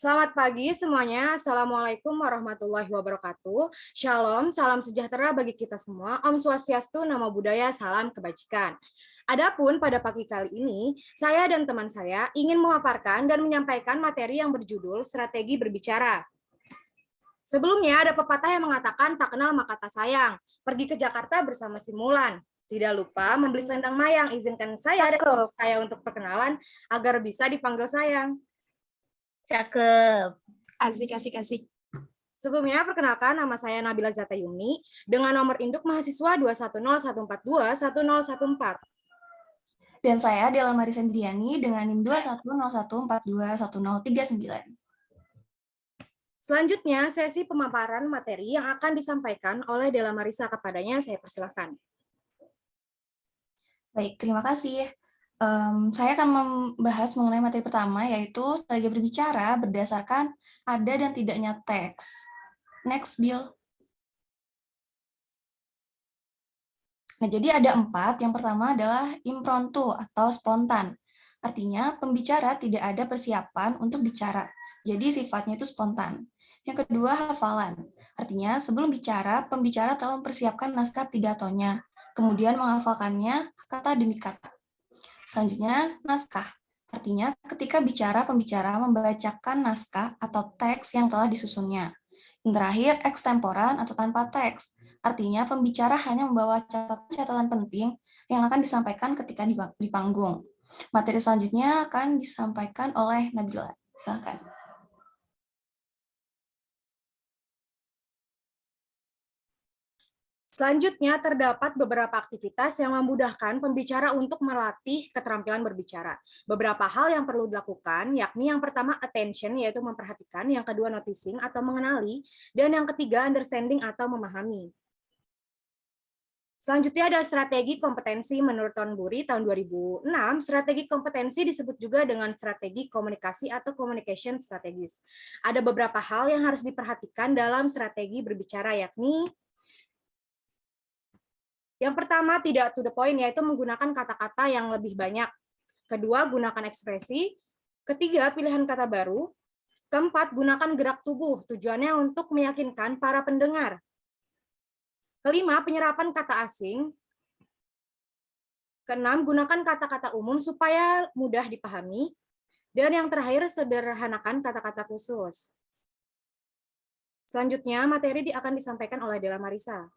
Selamat pagi semuanya. Assalamualaikum warahmatullahi wabarakatuh. Shalom, salam sejahtera bagi kita semua. Om Swastiastu, Namo Buddhaya, salam kebajikan. Adapun pada pagi kali ini, saya dan teman saya ingin memaparkan dan menyampaikan materi yang berjudul Strategi Berbicara. Sebelumnya ada pepatah yang mengatakan tak kenal maka tak sayang. Pergi ke Jakarta bersama si Mulan. Tidak lupa membeli selendang mayang. Izinkan saya dan saya untuk perkenalan agar bisa dipanggil sayang. Cakep. Asik. Sebelumnya, perkenalkan nama saya Nabila Zatayuni dengan nomor induk mahasiswa 21014210114. Dan saya Della Marisa Indriani dengan NIM 21014211039. Selanjutnya, sesi pemaparan materi yang akan disampaikan oleh Della Marisa. Kepadanya saya persilakan. Baik, terima kasih. Saya akan membahas mengenai materi pertama, yaitu strategi berbicara berdasarkan ada dan tidaknya teks. Next, Bill. Nah, jadi ada 4. Yang pertama adalah impromptu atau spontan. Artinya, pembicara tidak ada persiapan untuk bicara. Jadi, sifatnya itu spontan. Yang kedua, hafalan. Artinya, sebelum bicara, pembicara telah mempersiapkan naskah pidatonya, kemudian menghafalkannya kata demi kata. Selanjutnya, naskah. Artinya, ketika bicara, pembicara membacakan naskah atau teks yang telah disusunnya. Yang terakhir, ekstemporan atau tanpa teks. Artinya, pembicara hanya membawa catatan penting yang akan disampaikan ketika di panggung. Materi selanjutnya akan disampaikan oleh Nabila. Silakan. Selanjutnya, terdapat beberapa aktivitas yang memudahkan pembicara untuk melatih keterampilan berbicara. Beberapa hal yang perlu dilakukan, yakni yang pertama attention, yaitu memperhatikan, yang kedua noticing atau mengenali, dan yang ketiga understanding atau memahami. Selanjutnya ada strategi kompetensi menurut Thornbury tahun 2006. Strategi kompetensi disebut juga dengan strategi komunikasi atau communication strategies. Ada beberapa hal yang harus diperhatikan dalam strategi berbicara, yakni yang pertama, tidak to the point, yaitu menggunakan kata-kata yang lebih banyak. Kedua, gunakan ekspresi. Ketiga, pilihan kata baru. Keempat, gunakan gerak tubuh. Tujuannya untuk meyakinkan para pendengar. Kelima, penyerapan kata asing. Keenam, gunakan kata-kata umum supaya mudah dipahami. Dan yang terakhir, sederhanakan kata-kata khusus. Selanjutnya, materi akan disampaikan oleh Della Marisa.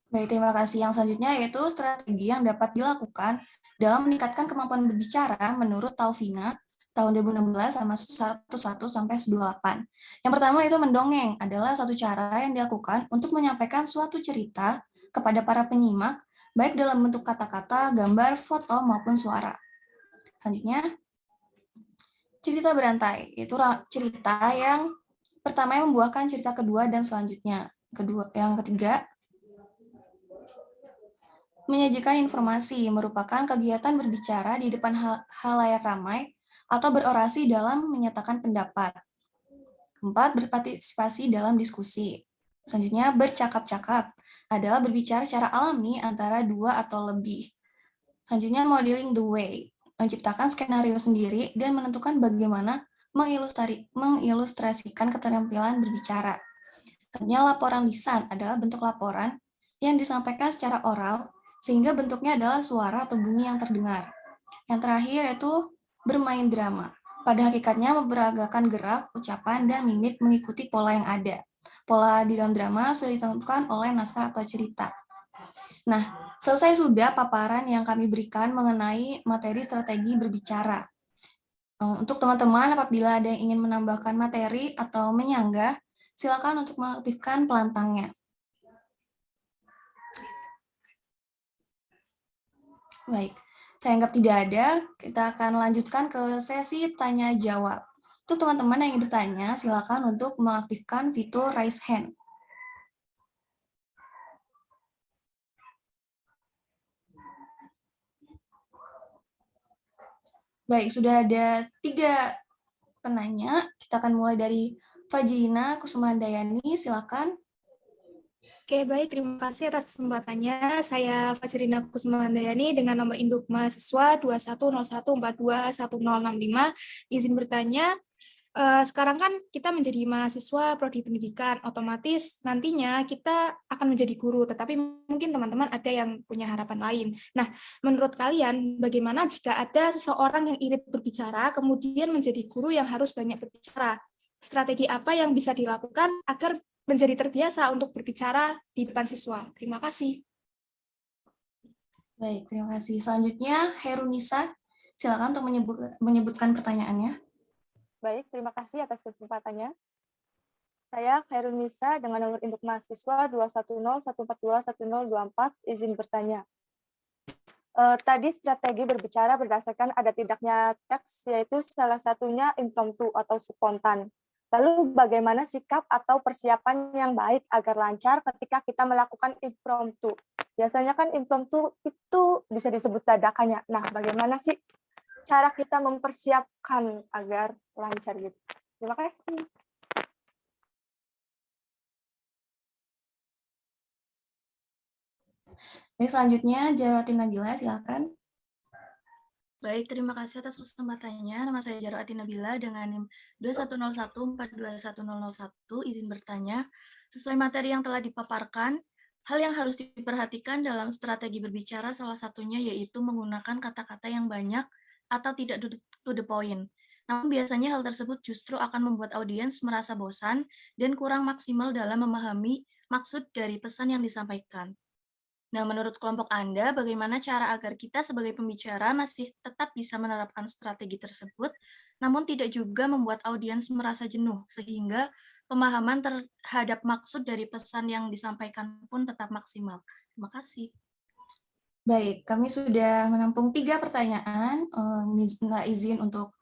Baik, terima kasih. Yang selanjutnya yaitu strategi yang dapat dilakukan dalam meningkatkan kemampuan berbicara menurut Taufina tahun 2016 sama 11 sampai 18. Yang pertama itu mendongeng adalah satu cara yang dilakukan untuk menyampaikan suatu cerita kepada para penyimak baik dalam bentuk kata-kata, gambar, foto maupun suara. Selanjutnya cerita berantai, itu cerita yang pertama yang membuahkan cerita kedua dan selanjutnya. Yang ketiga menyajikan informasi merupakan kegiatan berbicara di depan halayak ramai atau berorasi dalam menyatakan pendapat. Keempat, berpartisipasi dalam diskusi. Selanjutnya, bercakap-cakap adalah berbicara secara alami antara dua atau lebih. Selanjutnya, modeling the way, menciptakan skenario sendiri dan menentukan bagaimana mengilustrasikan keterampilan berbicara. Selanjutnya, laporan lisan adalah bentuk laporan yang disampaikan secara oral sehingga bentuknya adalah suara atau bunyi yang terdengar. Yang terakhir yaitu bermain drama. Pada hakikatnya memperagakan gerak, ucapan, dan mimik mengikuti pola yang ada. Pola di dalam drama sudah ditentukan oleh naskah atau cerita. Nah, selesai sudah paparan yang kami berikan mengenai materi strategi berbicara. Untuk teman-teman, apabila ada yang ingin menambahkan materi atau menyanggah, silakan untuk mengaktifkan pelantangnya. Baik, saya anggap tidak ada, kita akan lanjutkan ke sesi tanya-jawab. Untuk teman-teman yang ingin bertanya, silakan untuk mengaktifkan fitur raise hand. Baik, sudah ada 3 penanya. Kita akan mulai dari Fajrina Kusumandayani, silakan. Oke, baik. Terima kasih atas kesempatannya. Saya Fajrina Kusumandayani dengan nomor induk mahasiswa 21014211065. Izin bertanya, sekarang kan kita menjadi mahasiswa prodi pendidikan, otomatis nantinya kita akan menjadi guru, tetapi mungkin teman-teman ada yang punya harapan lain. Nah, menurut kalian bagaimana jika ada seseorang yang irit berbicara, kemudian menjadi guru yang harus banyak berbicara? Strategi apa yang bisa dilakukan agar menjadi terbiasa untuk berbicara di depan siswa? Terima kasih. Baik, terima kasih. Selanjutnya, Herunisa, silakan untuk menyebutkan pertanyaannya. Baik, terima kasih atas kesempatannya. Saya Khairun Nisa dengan nomor induk mahasiswa 21014211024, izin bertanya. Tadi strategi berbicara berdasarkan ada tidaknya teks, yaitu salah satunya impromptu atau spontan. Lalu bagaimana sikap atau persiapan yang baik agar lancar ketika kita melakukan impromptu? Biasanya kan impromptu itu bisa disebut dadakan ya. Nah, bagaimana sih cara kita mempersiapkan agar lancar gitu? Terima kasih. Baik, selanjutnya Jarwati Nabila, silakan. Baik, terima kasih atas kesempatannya. Nama saya Jarwati Nabila dengan NIM 2101421001, izin bertanya. Sesuai materi yang telah dipaparkan, hal yang harus diperhatikan dalam strategi berbicara salah satunya yaitu menggunakan kata-kata yang banyak atau tidak to the point. Namun biasanya hal tersebut justru akan membuat audiens merasa bosan dan kurang maksimal dalam memahami maksud dari pesan yang disampaikan. Nah, menurut kelompok Anda, bagaimana cara agar kita sebagai pembicara masih tetap bisa menerapkan strategi tersebut, namun tidak juga membuat audiens merasa jenuh, sehingga pemahaman terhadap maksud dari pesan yang disampaikan pun tetap maksimal. Terima kasih. Baik, kami sudah menampung 3 pertanyaan. Minta izin untuk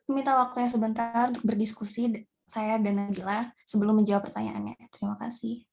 meminta waktunya sebentar untuk berdiskusi saya dan Nabila sebelum menjawab pertanyaannya. Terima kasih.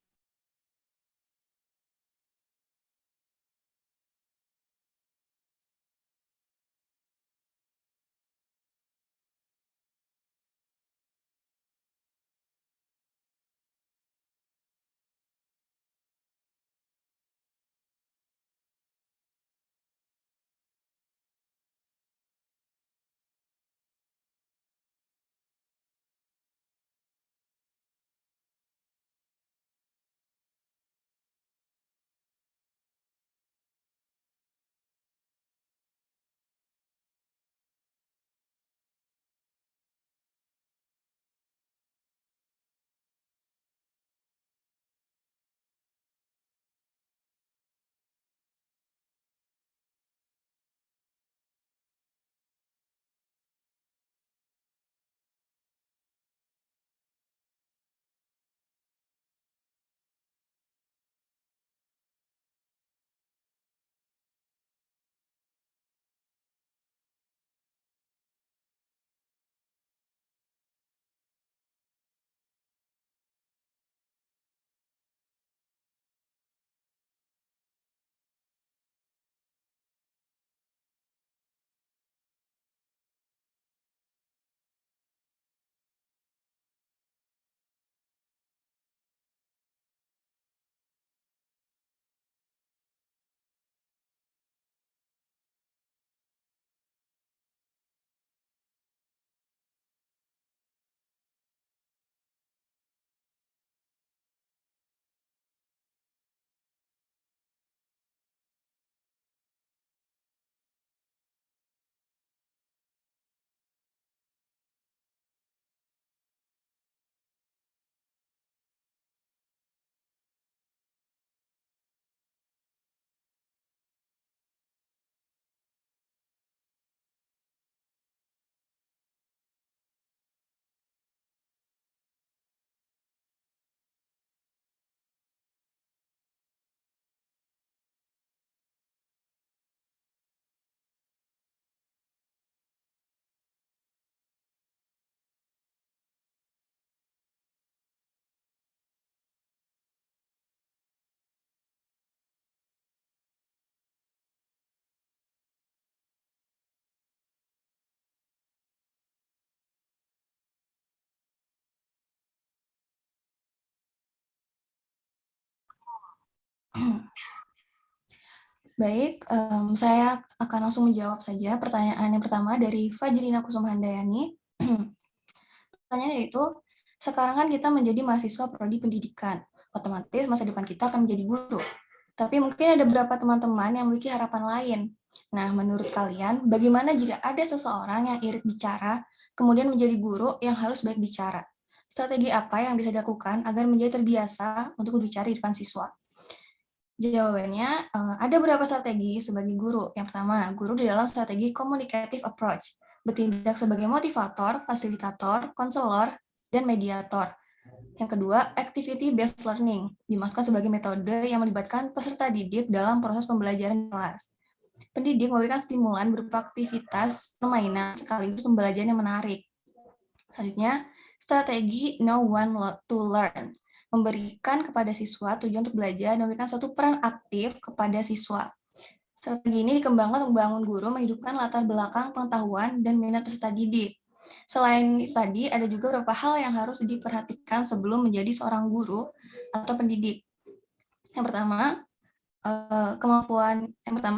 Baik, saya akan langsung menjawab saja pertanyaan yang pertama dari Fajrina Kusuma Handayani. pertanyaannya yaitu, sekarang kan kita menjadi mahasiswa prodi pendidikan, otomatis masa depan kita akan menjadi guru. Tapi mungkin ada beberapa teman-teman yang memiliki harapan lain. Nah, menurut kalian, bagaimana jika ada seseorang yang irit bicara, kemudian menjadi guru yang harus baik bicara? Strategi apa yang bisa dilakukan agar menjadi terbiasa untuk berbicara di depan siswa? Jawabannya, ada beberapa strategi sebagai guru. Yang pertama, guru di dalam strategi communicative approach, bertindak sebagai motivator, fasilitator, konselor, dan mediator. Yang kedua, activity-based learning, dimaksudkan sebagai metode yang melibatkan peserta didik dalam proses pembelajaran kelas. Pendidik memberikan stimulan berupa aktivitas permainan sekaligus pembelajaran yang menarik. Selanjutnya, strategi know one to learn, memberikan kepada siswa tujuan untuk belajar dan memberikan suatu peran aktif kepada siswa. Strategi ini dikembangkan untuk membangun guru menghidupkan latar belakang pengetahuan dan minat peserta didik. Selain itu tadi, ada juga beberapa hal yang harus diperhatikan sebelum menjadi seorang guru atau pendidik. Yang pertama,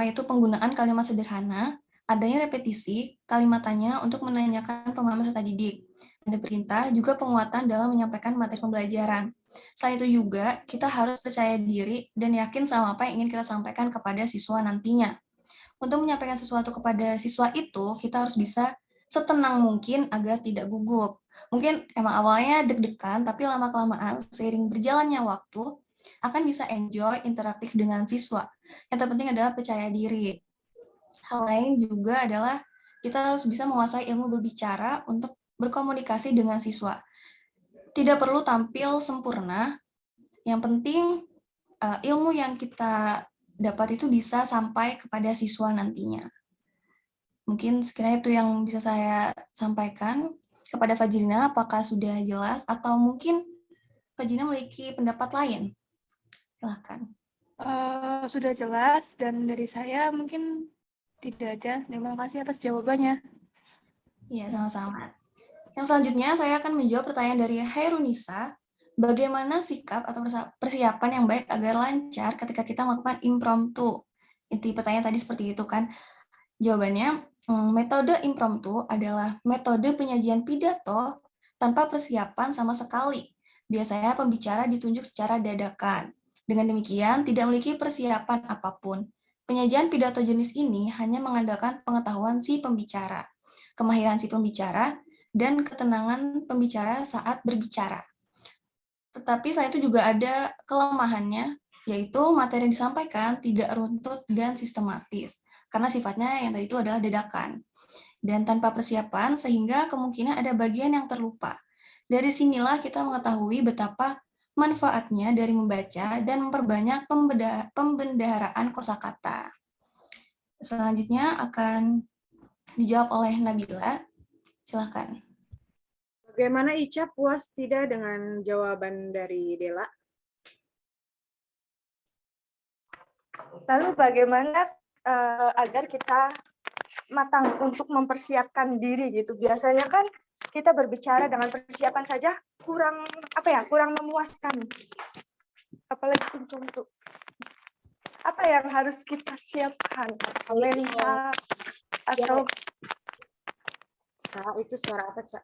yaitu penggunaan kalimat sederhana, adanya repetisi kalimat tanya untuk menanyakan pemahaman peserta didik. Ada perintah, juga penguatan dalam menyampaikan materi pembelajaran. Selain itu juga, kita harus percaya diri dan yakin sama apa yang ingin kita sampaikan kepada siswa nantinya. Untuk menyampaikan sesuatu kepada siswa itu, kita harus bisa setenang mungkin agar tidak gugup. Mungkin emang awalnya deg-degan, tapi lama-kelamaan seiring berjalannya waktu, akan bisa enjoy interaktif dengan siswa. Yang terpenting adalah percaya diri. Hal lain juga adalah kita harus bisa menguasai ilmu berbicara untuk berkomunikasi dengan siswa. Tidak perlu tampil sempurna, yang penting ilmu yang kita dapat itu bisa sampai kepada siswa nantinya. Mungkin sekiranya itu yang bisa saya sampaikan. Kepada Fajrina, apakah sudah jelas atau mungkin Fajrina memiliki pendapat lain? Silahkan. Sudah jelas, dan dari saya mungkin tidak ada. Terima kasih atas jawabannya. Iya, sama-sama. Yang selanjutnya saya akan menjawab pertanyaan dari Hairunisa. Bagaimana sikap atau persiapan yang baik agar lancar ketika kita melakukan impromptu? Inti pertanyaan tadi seperti itu kan. Jawabannya, metode impromptu adalah metode penyajian pidato tanpa persiapan sama sekali. Biasanya pembicara ditunjuk secara dadakan. Dengan demikian, tidak memiliki persiapan apapun. Penyajian pidato jenis ini hanya mengandalkan pengetahuan si pembicara, kemahiran si pembicara, dan ketenangan pembicara saat berbicara. Tetapi selain itu juga ada kelemahannya, yaitu materi yang disampaikan tidak runtut dan sistematis, karena sifatnya yang tadi itu adalah dadakan. Dan tanpa persiapan, sehingga kemungkinan ada bagian yang terlupa. Dari sinilah kita mengetahui betapa manfaatnya dari membaca dan memperbanyak pembendaharaan kosakata. Selanjutnya akan dijawab oleh Nabila. Silakan. Bagaimana Ica, puas tidak dengan jawaban dari Dela? Lalu bagaimana agar kita matang untuk mempersiapkan diri gitu? Biasanya kan kita berbicara dengan persiapan saja kurang memuaskan. Apalagi contoh. Apa yang harus kita siapkan? Melihat atau Cak, itu suara apa, Cak?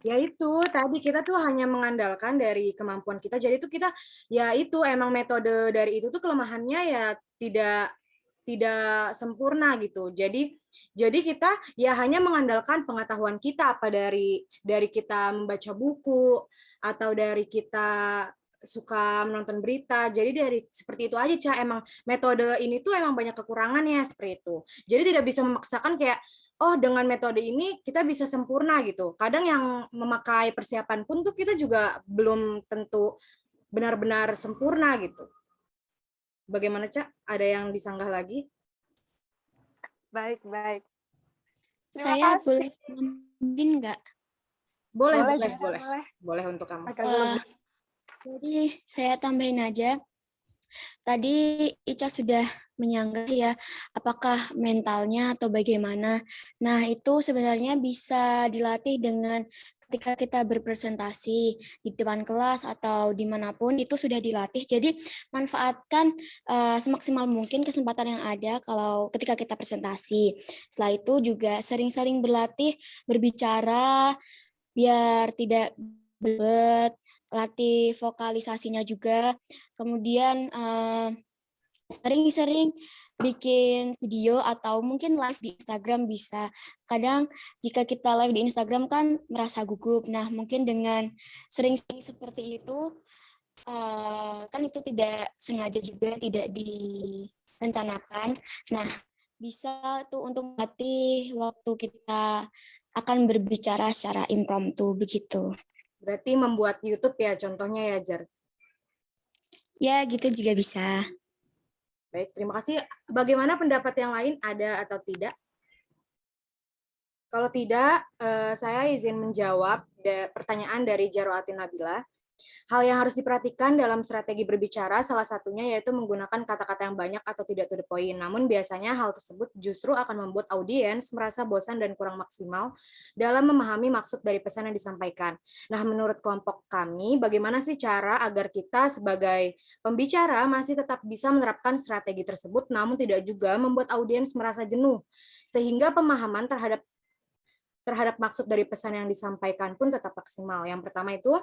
Ya itu, tadi kita tuh hanya mengandalkan dari kemampuan kita. Jadi itu kita, ya itu emang metode dari itu tuh kelemahannya ya tidak sempurna gitu. Jadi kita ya hanya mengandalkan pengetahuan kita, apa dari kita membaca buku atau dari kita suka menonton berita. Jadi dari seperti itu aja, Cak. Emang metode ini tuh emang banyak kekurangannya seperti itu. Jadi tidak bisa memaksakan kayak oh dengan metode ini kita bisa sempurna gitu. Kadang yang memakai persiapan pun tuh kita juga belum tentu benar-benar sempurna gitu. Bagaimana, Cak? Ada yang disanggah lagi? baik. Saya kasih. boleh mungkin nggak? Boleh untuk kamu. Jadi saya tambahin aja. Tadi Ica sudah menyanggah ya, apakah mentalnya atau bagaimana. Nah, itu sebenarnya bisa dilatih dengan ketika kita berpresentasi di depan kelas atau dimanapun, itu sudah dilatih. Jadi, manfaatkan semaksimal mungkin kesempatan yang ada kalau ketika kita presentasi. Setelah itu juga sering-sering berlatih berbicara, biar tidak belibet, latih vokalisasinya juga. Kemudian sering-sering bikin video atau mungkin live di Instagram bisa. Kadang jika kita live di Instagram kan merasa gugup. Nah, mungkin dengan sering-sering seperti itu, kan itu tidak sengaja juga, tidak direncanakan. Nah, bisa tuh untuk melatih waktu kita akan berbicara secara impromptu, begitu. Berarti membuat YouTube ya contohnya ya, Jar? Ya, gitu juga bisa. Baik, terima kasih. Bagaimana pendapat yang lain? Ada atau tidak? Kalau tidak, saya izin menjawab pertanyaan dari Jaro Atin Nabila. Hal yang harus diperhatikan dalam strategi berbicara salah satunya yaitu menggunakan kata-kata yang banyak atau tidak to the point. Namun biasanya hal tersebut justru akan membuat audiens merasa bosan dan kurang maksimal dalam memahami maksud dari pesan yang disampaikan. Nah, menurut kelompok kami, bagaimana sih cara agar kita sebagai pembicara masih tetap bisa menerapkan strategi tersebut namun tidak juga membuat audiens merasa jenuh sehingga pemahaman terhadap maksud dari pesan yang disampaikan pun tetap maksimal. Yang pertama itu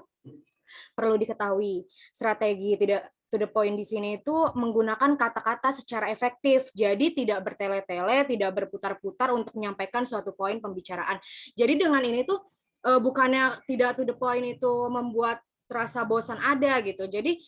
perlu diketahui, strategi tidak to the point di sini itu menggunakan kata-kata secara efektif. Jadi tidak bertele-tele, tidak berputar-putar untuk menyampaikan suatu poin pembicaraan. Jadi dengan ini tuh bukannya tidak to the point itu membuat terasa bosan ada gitu. Jadi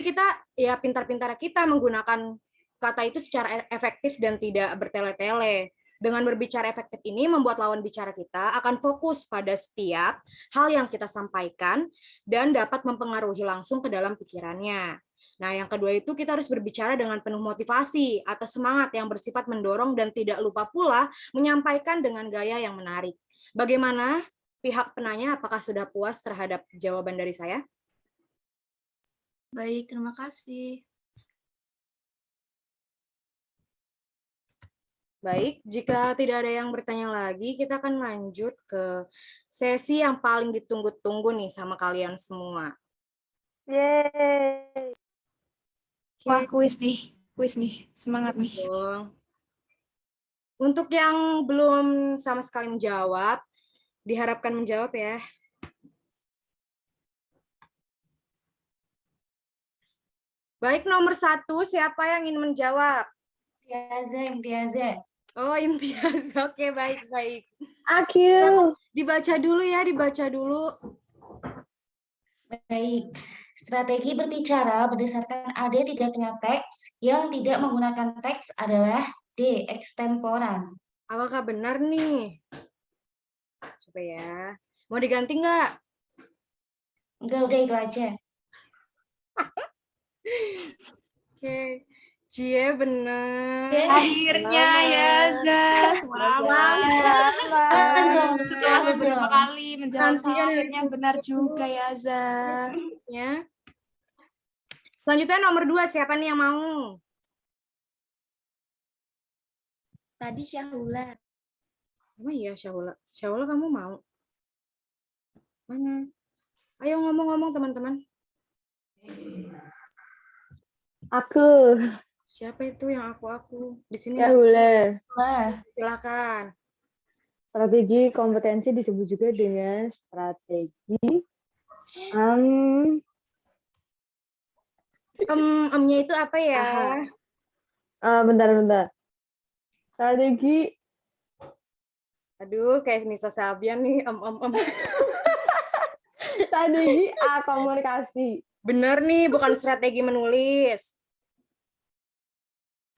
kita ya pintar-pintar kita menggunakan kata itu secara efektif dan tidak bertele-tele. Dengan berbicara efektif ini membuat lawan bicara kita akan fokus pada setiap hal yang kita sampaikan dan dapat mempengaruhi langsung ke dalam pikirannya. Nah, yang kedua itu kita harus berbicara dengan penuh motivasi atau semangat yang bersifat mendorong dan tidak lupa pula menyampaikan dengan gaya yang menarik. Bagaimana pihak penanya, apakah sudah puas terhadap jawaban dari saya? Baik, terima kasih. Baik, jika tidak ada yang bertanya lagi, kita akan lanjut ke sesi yang paling ditunggu-tunggu nih sama kalian semua. Yeay. Wah, kuis nih, semangat nih. Untuk yang belum sama sekali menjawab, diharapkan menjawab ya. Baik, nomor 1, siapa yang ingin menjawab? Imtiaza. Oh, Imtiaz. Oke, baik. Aku. Dibaca dulu. Baik. Strategi berbicara berdasarkan AD tidak tengah teks yang tidak menggunakan teks adalah D. Extemporan. Apakah benar nih? Coba ya. Mau diganti nggak? Enggak, udah itu aja. Oke. Cie, benar. Akhirnya ya, Zah. Semangat. Setelah beberapa kali menjawab salah, akhirnya benar juga ya, Zah. Selanjutnya nomor 2, siapa nih yang mau? Tadi Syahula. Emang iya, Syahula. Syahula, kamu mau? Mana? Ayo ngomong-ngomong, teman-teman. Aku. Siapa itu yang aku? Di sini. Syahula. Silakan. Strategi kompetensi disebut juga dengan strategi Nya itu apa ya? Bentar. Strategi. Aduh, kayak Nisa Sabian nih. Strategi komunikasi. Bener nih, bukan strategi menulis.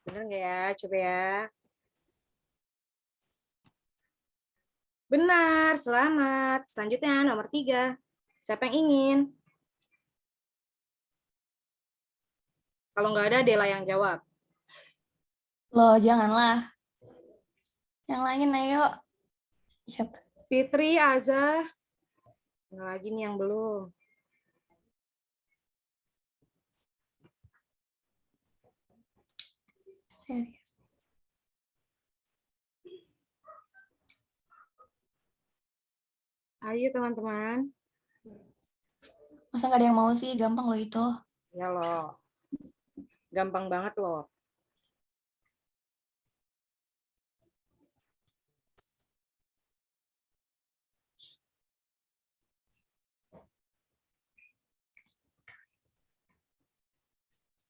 Bener nggak ya? Coba ya. Benar, selamat. Selanjutnya nomor 3. Siapa yang ingin? Kalau nggak ada, Dela yang jawab. Loh, janganlah. Yang lain, ayo. Siapa? Fitri, Azah. Nggak lagi nih yang belum. Serius. Ayo teman-teman. Masa nggak ada yang mau sih? Gampang loh itu. Ya loh. Gampang banget loh.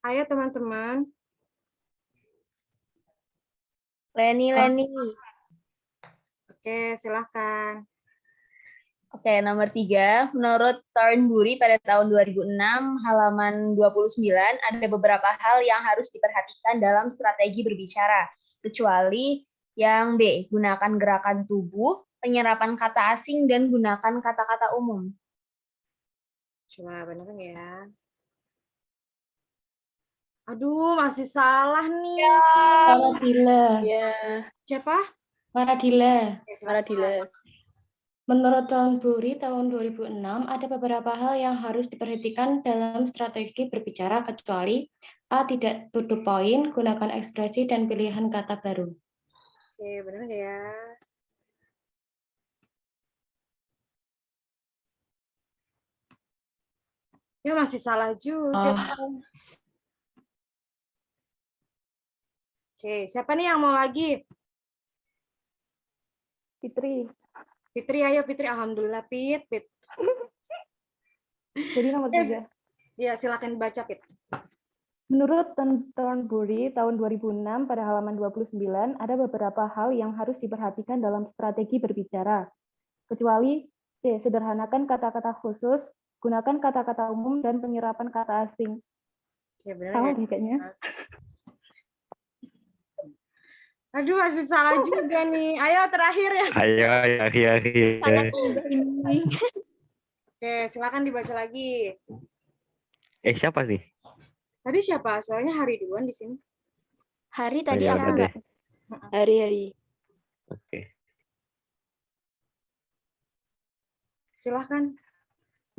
Ayo teman-teman. Leni. Oke, silahkan. Oke, nomor 3. Menurut Thornbury pada tahun 2006, halaman 29, ada beberapa hal yang harus diperhatikan dalam strategi berbicara. Kecuali yang B, gunakan gerakan tubuh, penyerapan kata asing, dan gunakan kata-kata umum. Coba bener ya. Aduh, masih salah nih. Maradila. Ya, Siapa? Maradila. Oke, silahkan. Maradila. Menurut Thornbury tahun 2006, ada beberapa hal yang harus diperhatikan dalam strategi berbicara kecuali A. Tidak to the point, gunakan ekspresi dan pilihan kata baru. Oke, bener nggak ya? Ya masih salah juga. Oke, siapa nih yang mau lagi? Fitri. Fitri, ayo Fitri. Alhamdulillah, Fit. Jadi nomor 3. Ya, silakan baca, Fit. Menurut Thornbury tahun 2006 pada halaman 29, ada beberapa hal yang harus diperhatikan dalam strategi berbicara. Kecuali C. Sederhanakan kata-kata khusus, gunakan kata-kata umum, dan penyerapan kata asing. Ya, benar Sama ya? deh kayaknya. Aduh, masih salah juga nih. Ayo, terakhir ya. Ayo. Oke, silakan dibaca lagi. Siapa sih? Tadi siapa? Soalnya Hari duluan di sini. Hari tadi ya aku udah enggak. deh. Hari. Oke. Silahkan.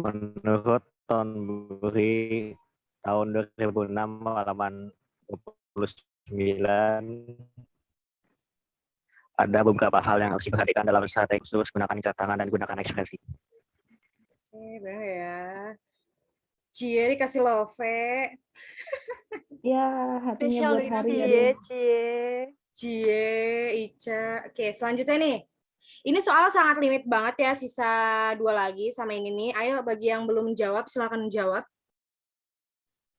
Menurut Thornbury tahun 2006 halaman 29, ada beberapa hal yang harus diperhatikan dalam strategi khusus, gunakan ikat tangan dan gunakan ekspresi. Oke, benar ya. Cie dikasih love. Ya, hatinya Spesial buat dari Hari. Nabi. Aduh. Cie, Ica. Oke, selanjutnya nih. Ini soal sangat limit banget ya, sisa 2 lagi sama ini nih. Ayo, bagi yang belum menjawab, silakan menjawab.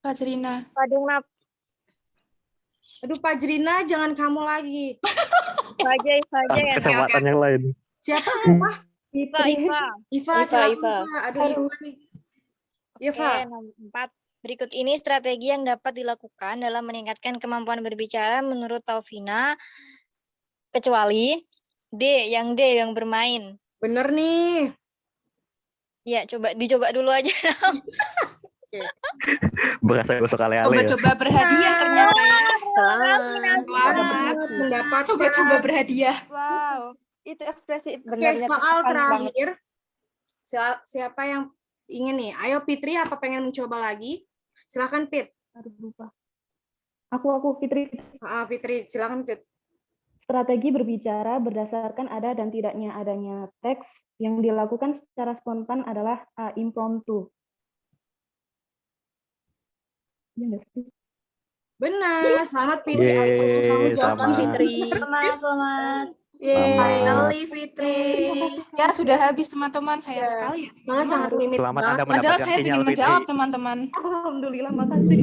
Fajrina. Aduh, Pak Jrina, jangan kamu lagi. Kesempatan yang lain. Siapa? Iva, silakan. Iva. Aduh, Iva nih. Iva. Nomor 4. Berikut ini strategi yang dapat dilakukan dalam meningkatkan kemampuan berbicara menurut Taufina, kecuali D yang bermain. Bener nih. Ya, dicoba dulu aja. Berasa gosok ale-ale ya. Coba-coba berhadiah ternyata ya. Selamat mendapat. Coba-coba berhadiah. Wow, itu ekspresi Oke, benarnya soal tertekan banget. terakhir. Siapa yang ingin nih? Ayo Fitri, apa pengen mencoba lagi? Silakan Fit. Aduh, lupa. Aku Fitri. Fitri, silakan Fit. Strategi berbicara berdasarkan ada dan tidaknya adanya teks yang dilakukan secara spontan adalah A. Impromptu. Ya nggak sih? Benar, selamat Fitri. Yeay, Kamu jawab selamat. Fitri. Selamat. Finally Fitri. Ya, sudah habis teman-teman. Sayang sekali ya. Soalnya sangat limit Selamat banget. Anda Padahal mendapatkan saya sinyal ingin Fitri. menjawab teman-teman. Alhamdulillah, makasih.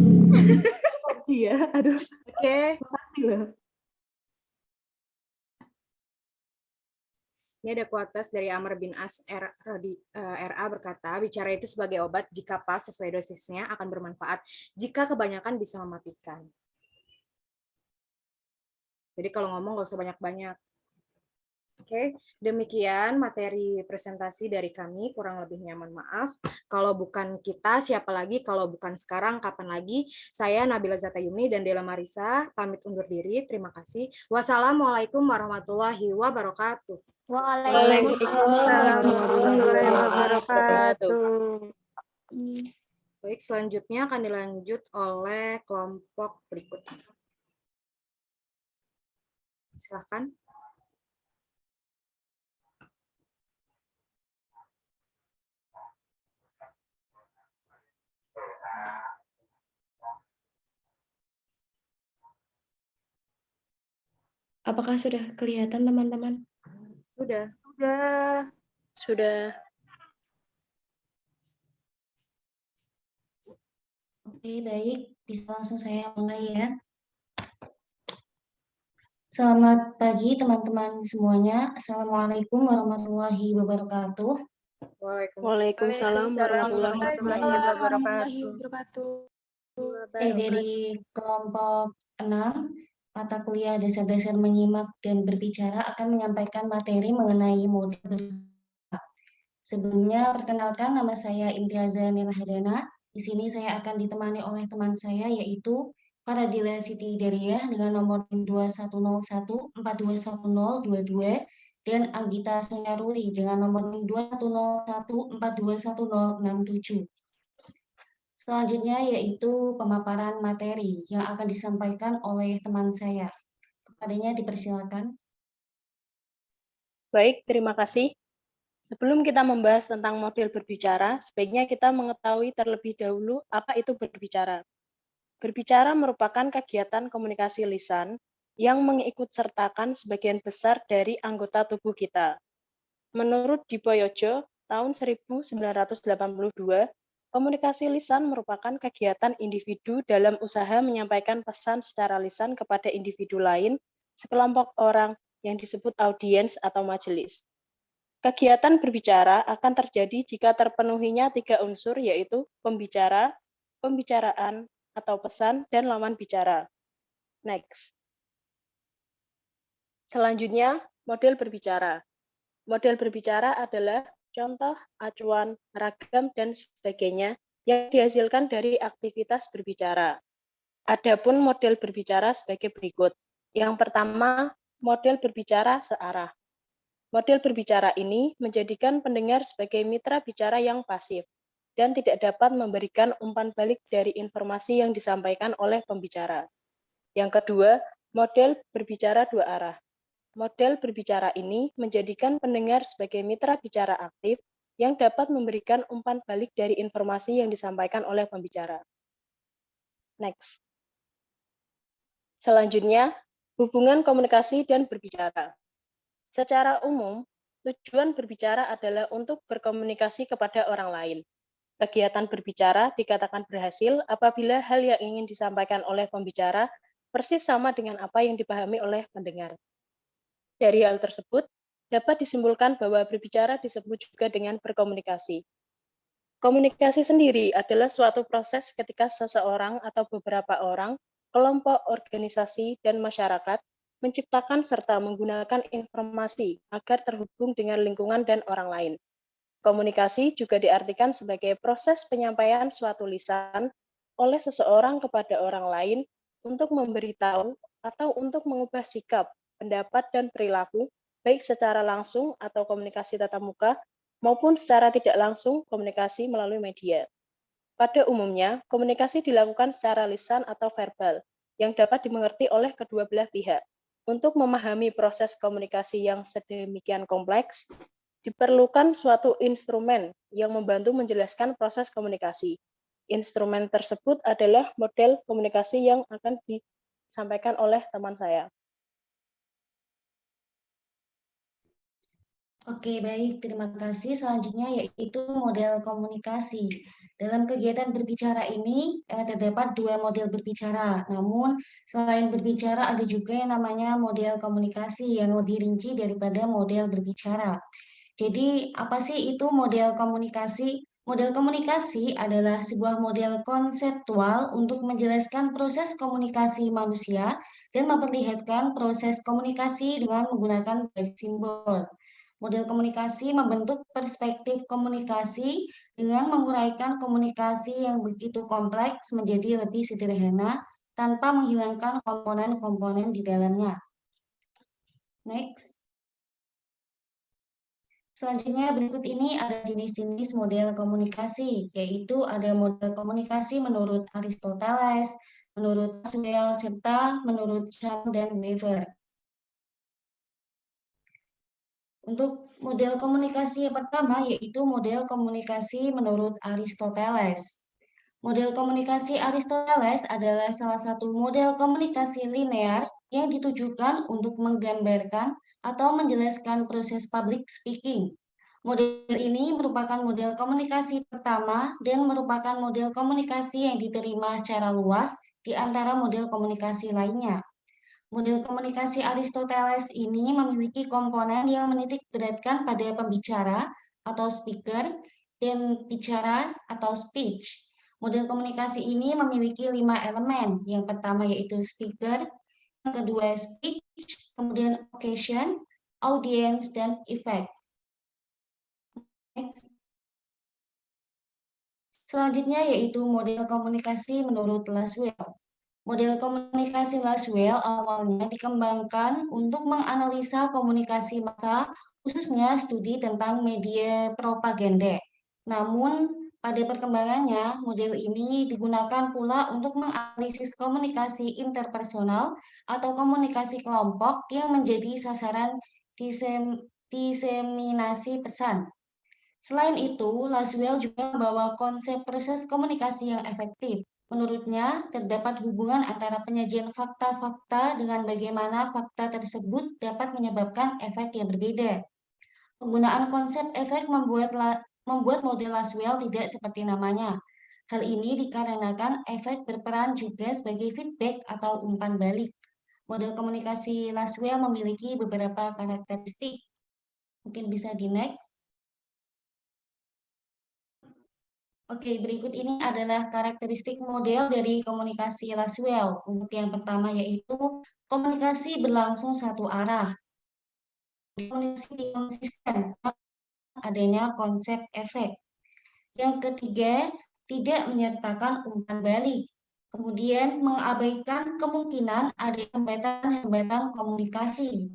Iya, aduh. Oke. Makasih loh. Ini ada quotes dari Amr bin As RA berkata, bicara itu sebagai obat, jika pas sesuai dosisnya akan bermanfaat, jika kebanyakan bisa mematikan. Jadi kalau ngomong nggak usah banyak-banyak. Oke, demikian materi presentasi dari kami, kurang lebihnya mohon maaf. Kalau bukan kita, siapa lagi? Kalau bukan sekarang, kapan lagi? Saya Nabila Zatayuni dan Dela Marisa, pamit undur diri. Terima kasih. Wassalamualaikum warahmatullahi wabarakatuh. Waalaikumsalam warahmatullahi wabarakatuh. Baik, selanjutnya akan dilanjut oleh kelompok berikutnya. Silakan. Apakah sudah kelihatan teman-teman? Sudah. Sudah. Oke, baik. Bisa langsung saya mulai ya. Selamat pagi teman-teman semuanya. Assalamualaikum warahmatullahi wabarakatuh. Waalaikumsalam warahmatullahi Waalaikumsalam warahmatullahi wabarakatuh. wabarakatuh. Dari kelompok 6, mata kuliah dasar-dasar menyimak dan berbicara akan menyampaikan materi mengenai model berbicara. Sebelumnya, perkenalkan nama saya Imtiaza Nilhadana. Di sini saya akan ditemani oleh teman saya yaitu Faradila Siti Hidayah dengan nomor 2101 421022 dan Anggita Sunyaruri dengan nomor 2101 421067. Selanjutnya yaitu pemaparan materi yang akan disampaikan oleh teman saya. Kepadanya dipersilakan. Baik, terima kasih. Sebelum kita membahas tentang model berbicara, sebaiknya kita mengetahui terlebih dahulu apa itu berbicara. Berbicara merupakan kegiatan komunikasi lisan yang mengikutsertakan sebagian besar dari anggota tubuh kita. Menurut Diboyojo, tahun 1982, komunikasi lisan merupakan kegiatan individu dalam usaha menyampaikan pesan secara lisan kepada individu lain, sekelompok orang yang disebut audiens atau majelis. Kegiatan berbicara akan terjadi jika terpenuhinya 3 unsur, yaitu pembicara, pembicaraan, atau pesan, dan lawan bicara. Next. Selanjutnya, model berbicara. Model berbicara adalah contoh, acuan, ragam, dan sebagainya yang dihasilkan dari aktivitas berbicara. Adapun model berbicara sebagai berikut. Yang pertama, model berbicara searah. Model berbicara ini menjadikan pendengar sebagai mitra bicara yang pasif dan tidak dapat memberikan umpan balik dari informasi yang disampaikan oleh pembicara. Yang kedua, model berbicara dua arah. Model berbicara ini menjadikan pendengar sebagai mitra bicara aktif yang dapat memberikan umpan balik dari informasi yang disampaikan oleh pembicara. Next. Selanjutnya, hubungan komunikasi dan berbicara. Secara umum, tujuan berbicara adalah untuk berkomunikasi kepada orang lain. Kegiatan berbicara dikatakan berhasil apabila hal yang ingin disampaikan oleh pembicara persis sama dengan apa yang dipahami oleh pendengar. Dari hal tersebut, dapat disimpulkan bahwa berbicara disebut juga dengan berkomunikasi. Komunikasi sendiri adalah suatu proses ketika seseorang atau beberapa orang, kelompok, organisasi, dan masyarakat menciptakan serta menggunakan informasi agar terhubung dengan lingkungan dan orang lain. Komunikasi juga diartikan sebagai proses penyampaian suatu lisan oleh seseorang kepada orang lain untuk memberitahu atau untuk mengubah sikap, pendapat, dan perilaku, baik secara langsung atau komunikasi tatap muka, maupun secara tidak langsung komunikasi melalui media. Pada umumnya, komunikasi dilakukan secara lisan atau verbal, yang dapat dimengerti oleh kedua belah pihak. Untuk memahami proses komunikasi yang sedemikian kompleks, diperlukan suatu instrumen yang membantu menjelaskan proses komunikasi. Instrumen tersebut adalah model komunikasi yang akan disampaikan oleh teman saya. Oke, baik. Terima kasih. Selanjutnya yaitu model komunikasi. Dalam kegiatan berbicara ini terdapat dua model berbicara. Namun, selain berbicara ada juga yang namanya model komunikasi yang lebih rinci daripada model berbicara. Jadi, apa sih itu model komunikasi? Model komunikasi adalah sebuah model konseptual untuk menjelaskan proses komunikasi manusia dan memperlihatkan proses komunikasi dengan menggunakan baik simbol. Model komunikasi membentuk perspektif komunikasi dengan menguraikan komunikasi yang begitu kompleks menjadi lebih sederhana tanpa menghilangkan komponen-komponen di dalamnya. Next. Selanjutnya berikut ini ada jenis-jenis model komunikasi, yaitu ada model komunikasi menurut Aristoteles, menurut Kurzweil, serta menurut Schramm dan Weber. Untuk model komunikasi yang pertama yaitu model komunikasi menurut Aristoteles. Model komunikasi Aristoteles adalah salah satu model komunikasi linear yang ditujukan untuk menggambarkan atau menjelaskan proses public speaking. Model ini merupakan model komunikasi pertama dan merupakan model komunikasi yang diterima secara luas di antara model komunikasi lainnya. Model komunikasi Aristoteles ini memiliki komponen yang menitik beratkan pada pembicara atau speaker dan bicara atau speech. Model komunikasi ini memiliki 5 elemen. Yang pertama yaitu speaker, yang kedua speech, kemudian occasion, audience, dan effect. Selanjutnya yaitu model komunikasi menurut Laswell. Model komunikasi Laswell awalnya dikembangkan untuk menganalisa komunikasi massa, khususnya studi tentang media propaganda. Namun, pada perkembangannya, model ini digunakan pula untuk menganalisis komunikasi interpersonal atau komunikasi kelompok yang menjadi sasaran diseminasi pesan. Selain itu, Laswell juga membawa konsep proses komunikasi yang efektif. Menurutnya, terdapat hubungan antara penyajian fakta-fakta dengan bagaimana fakta tersebut dapat menyebabkan efek yang berbeda. Penggunaan konsep efek membuat model Laswell tidak seperti namanya. Hal ini dikarenakan efek berperan juga sebagai feedback atau umpan balik. Model komunikasi Laswell memiliki beberapa karakteristik. Mungkin bisa di next. Oke, berikut ini adalah karakteristik model dari komunikasi Laswell. Untuk yang pertama yaitu komunikasi berlangsung satu arah. Komunikasi konsisten, adanya konsep efek. Yang ketiga, tidak menyertakan umpan balik. Kemudian mengabaikan kemungkinan ada hambatan komunikasi.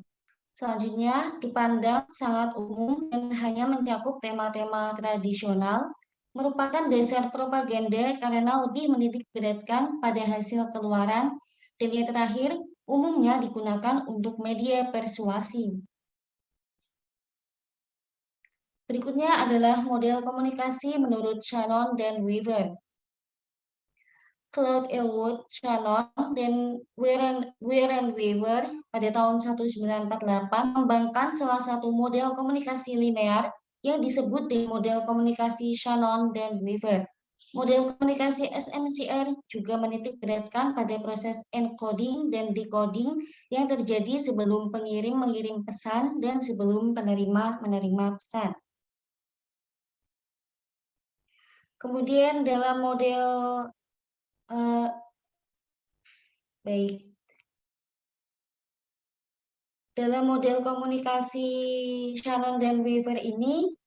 Selanjutnya, dipandang sangat umum dan hanya mencakup tema-tema tradisional, merupakan dasar propaganda karena lebih menitik beratkan pada hasil keluaran, dan yang terakhir, umumnya digunakan untuk media persuasi. Berikutnya adalah model komunikasi menurut Shannon dan Weaver. Claude Elwood, Shannon, dan Warren Weaver pada tahun 1948 mengembangkan salah satu model komunikasi linear yang disebut dengan model komunikasi Shannon dan Weaver. Model komunikasi SMCR juga menitik beratkan pada proses encoding dan decoding yang terjadi sebelum pengirim mengirim pesan dan sebelum penerima menerima pesan. Kemudian dalam model dalam model komunikasi Shannon dan Weaver ini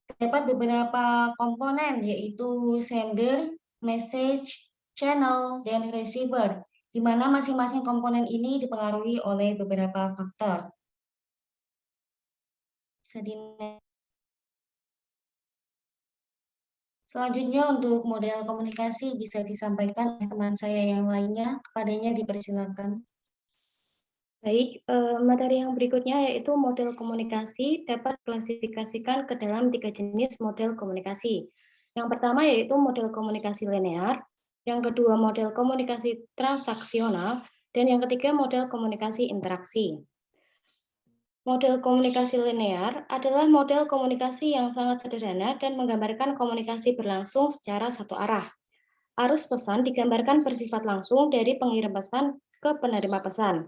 terdapat beberapa komponen yaitu sender, message, channel, dan receiver, di mana masing-masing komponen ini dipengaruhi oleh beberapa faktor. Selanjutnya untuk model komunikasi bisa disampaikan oleh teman saya yang lainnya, kepadanya dipersilakan. Baik, materi yang berikutnya yaitu model komunikasi dapat diklasifikasikan ke dalam 3 jenis model komunikasi. Yang pertama yaitu model komunikasi linear, yang kedua model komunikasi transaksional, dan yang ketiga model komunikasi interaksi. Model komunikasi linear adalah model komunikasi yang sangat sederhana dan menggambarkan komunikasi berlangsung secara satu arah. Arus pesan digambarkan bersifat langsung dari pengirim pesan ke penerima pesan.